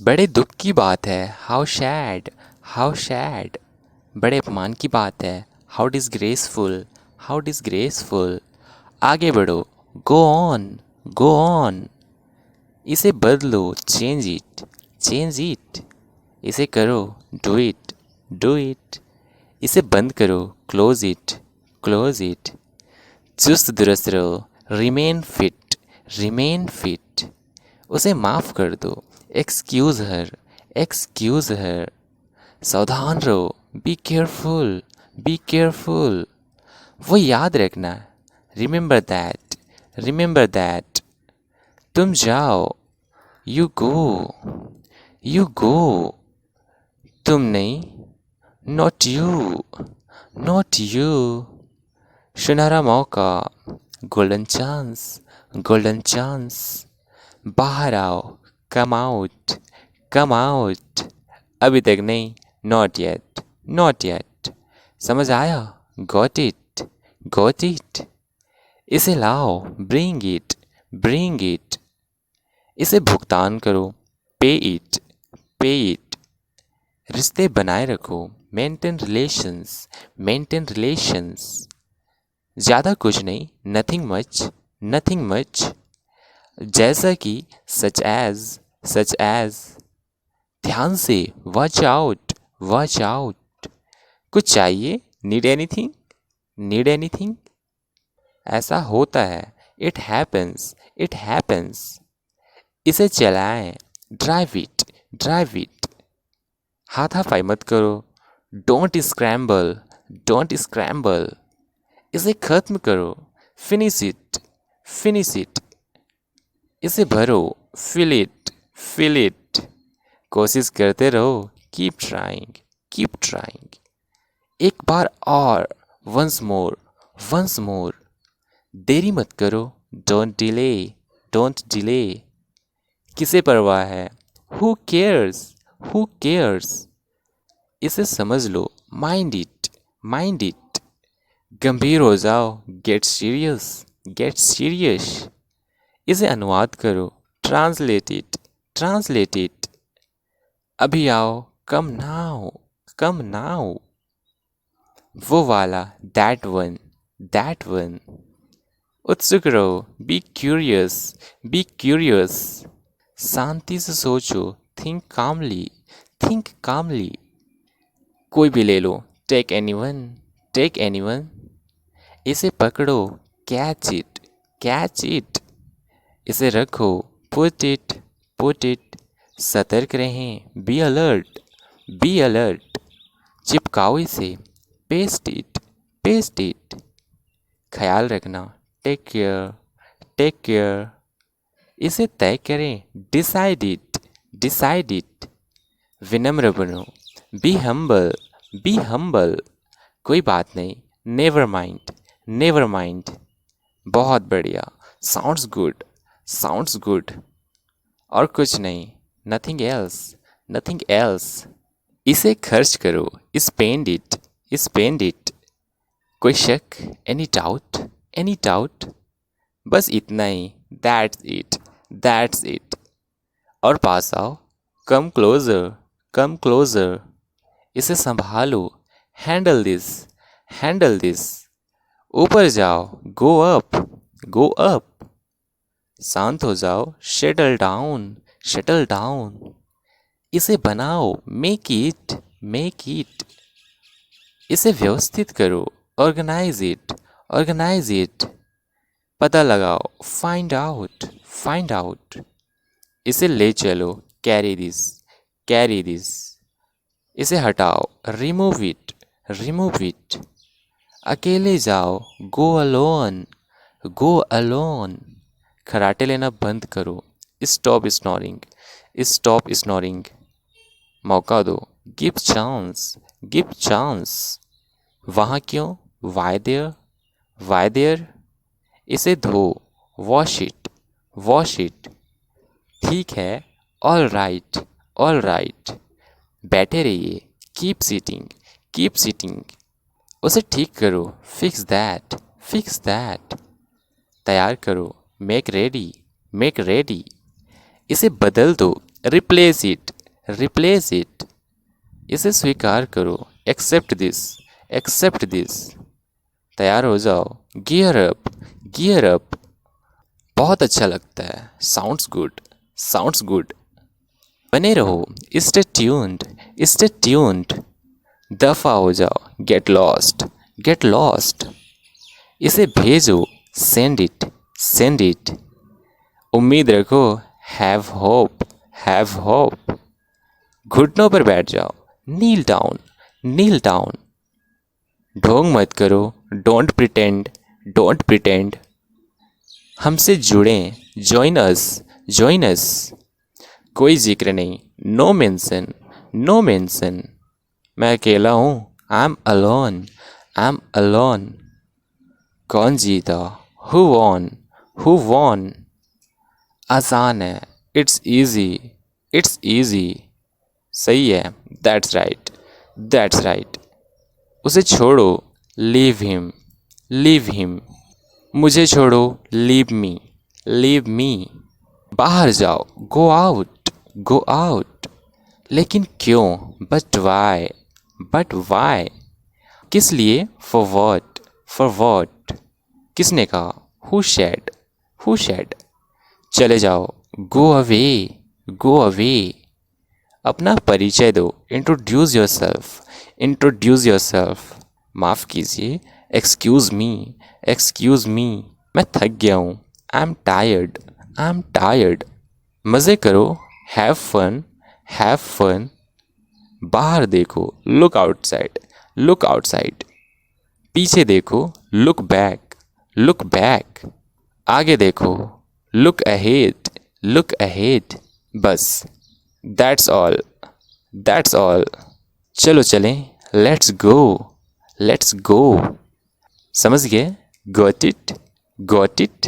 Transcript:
बड़े दुख की बात है, हाउ सैड, हाउ सैड। बड़े अपमान की बात है, हाउ डिसग्रेसफुल, हाउ डिसग्रेसफुल। आगे बढ़ो, गो ऑन, गो ऑन। इसे बदलो, चेंज इट, चेंज इट। इसे करो, डू इट, डू इट। इसे बंद करो, क्लोज इट, क्लोज इट। चुस्त दुरुस्त रहो, रिमेन फिट, रिमेन फिट। उसे माफ़ कर दो, एक्सक्यूज हर, एक्सक्यूज हर। सावधान रहो, बी केयरफुल, बी केयरफुल। वो याद रखना, रिमेंबर दैट, रिमेंबर दैट। तुम जाओ, यू गो, यू गो। तुम नहीं, नॉट यू, नॉट यू। सुनहरा मौका, गोल्डन चांस, गोल्डन चांस। बाहर आओ, कम आउट, कम आउट। अभी तक नहीं, नॉट येट, नॉट येट। समझ आया, गॉट इट, गॉट इट। इसे लाओ, ब्रिंग इट, ब्रिंग इट। इसे भुगतान करो, पे इट, पे इट। रिश्ते बनाए रखो, मेंटेन रिलेशंस, मेंटेन रिलेशंस। ज़्यादा कुछ नहीं, नथिंग मच, नथिंग मच। जैसा कि सच एज, सच एज। ध्यान से, वॉच आउट, वॉच आउट। कुछ चाहिए, नीड एनीथिंग, नीड एनीथिंग। ऐसा होता है, इट हैपन्स, इट हैपन्स। इसे चलाएं, ड्राइव इट, ड्राइव इट। हाथापाई मत करो, डोंट स्क्रैम्बल, डोंट स्क्रैम्बल। इसे खत्म करो, फिनिश इट, फिनिश इट। इसे भरो, फिल इट, फिल इट। कोशिश करते रहो, कीप ट्राइंग, कीप ट्राइंग। एक बार और, वंस मोर, वंस मोर। देरी मत करो, डोंट डिले, डोंट डिले। किसे परवाह है, हु केयर्स, हु केयर्स। इसे समझ लो, माइंड इट, माइंड इट। गंभीर हो जाओ, गेट सीरियस, गेट सीरियस। इसे अनुवाद करो, ट्रांसलेट इट, ट्रांसलेट इट। अभी आओ, कम नाउ, कम नाउ। वो वाला, दैट वन, दैट वन। उत्सुक रहो, बी क्यूरियस, बी क्यूरियस। शांति से सोचो, थिंक कामली, थिंक कामली। कोई भी ले लो, टेक एनीवन, टेक एनीवन। इसे पकड़ो, कैच इट, कैच इट। इसे रखो, पुट इट, पुट इट। सतर्क रहें, बी अलर्ट, बी अलर्ट। चिपकाओ इसे, पेस्ट इट, पेस्ट इट। ख्याल रखना, टेक केयर, टेक केयर। इसे तय करें, डिसाइड इट, डिसाइड इट। विनम्र बनो, बी हम्बल, बी हम्बल। कोई बात नहीं, नेवर माइंड, नेवर माइंड। बहुत बढ़िया, साउंड्स गुड, साउंड्स गुड। और कुछ नहीं, नथिंग एल्स, नथिंग एल्स। इसे खर्च करो, स्पेंड इट, स्पेंड इट। कोई शक, एनी डाउट, एनी डाउट। बस इतना ही, दैट्स इट, दैट्स इट। और पास आओ, कम क्लोजर, कम क्लोजर। इसे संभालो, हैंडल दिस, हैंडल दिस। ऊपर जाओ, गो अप, गो अप। शांत हो जाओ, शटल डाउन, शटल डाउन। इसे बनाओ, मेक इट, मेक इट। इसे व्यवस्थित करो, ऑर्गेनाइज इट, ऑर्गेनाइज इट। पता लगाओ, फाइंड आउट, फाइंड आउट। इसे ले चलो, कैरी दिस, कैरी दिस। इसे हटाओ, रिमूव इट, रिमूव इट। अकेले जाओ, गो अलोन, गो अलोन। खराटे लेना बंद करो, स्टॉप स्नोरिंग, स्टॉप स्नोरिंग। मौका दो, गिव चांस, गिव चांस। वहाँ क्यों, वाई देयर, वाई देयर। इसे धो, वॉश इट, वॉश इट। ठीक है, ऑल राइट, ऑल राइट। बैठे रहिए, कीप सीटिंग, कीप सीटिंग। उसे ठीक करो, फिक्स दैट, फिक्स दैट। तैयार करो, मेक रेडी, मेक रेडी। इसे बदल दो, रिप्लेस इट, रिप्लेस इट। इसे स्वीकार करो, एक्सेप्ट दिस, एक्सेप्ट दिस। तैयार हो जाओ, गियर अप, गियर अप। बहुत अच्छा लगता है, साउंड्स गुड, साउंड्स गुड। बने रहो, स्टे ट्यून्ड, स्टे ट्यून्ड। दफा हो जाओ, गेट लॉस्ट, गेट लॉस्ट। इसे भेजो, सेंड इट, सेंड इट। उम्मीद रखो, हैव होप, हैव होप। घुटनों पर बैठ जाओ, नील डाउन, नील डाउन। ढोंग मत करो, डोंट प्रिटेंड, डोंट प्रिटेंड। हमसे जुड़ें, जॉइन अस, जॉइन अस। कोई जिक्र नहीं, नो मेंशन, नो मेंशन। मैं अकेला हूँ, I am alone, I am alone. कौन जीता, हु वॉन, हु वॉन। आसान है, इट्स इजी, इट्स इजी। सही है, दैट्स राइट, दैट्स राइट। उसे छोड़ो, लीव हिम, लीव हिम। मुझे छोड़ो, लीव मी, लीव मी। बाहर जाओ, गो आउट, गो आउट। लेकिन क्यों, बट वाई, बट वाई। किस लिए, फॉर वॉट, फॉर वॉट। किसने कहा, हु शेड, हु शेड। चले जाओ, गो अवे, गो अवे। अपना परिचय दो, introduce your self, introduce your self. माफ़ कीजिए, एक्सक्यूज़ मी, एक्सक्यूज़ मी। मैं थक गया हूँ, I am tired, I am tired. मज़े करो, हैव फन, हैव फन। बाहर देखो, लुक आउटसाइड, लुक आउटसाइड। पीछे देखो, लुक बैक, लुक बैक। आगे देखो, लुक अहेड, लुक अहेड। बस, दैट्स ऑल, दैट्स ऑल। चलो चलें, लेट्स गो, लेट्स गो। समझ गए, गॉट इट, गॉट इट।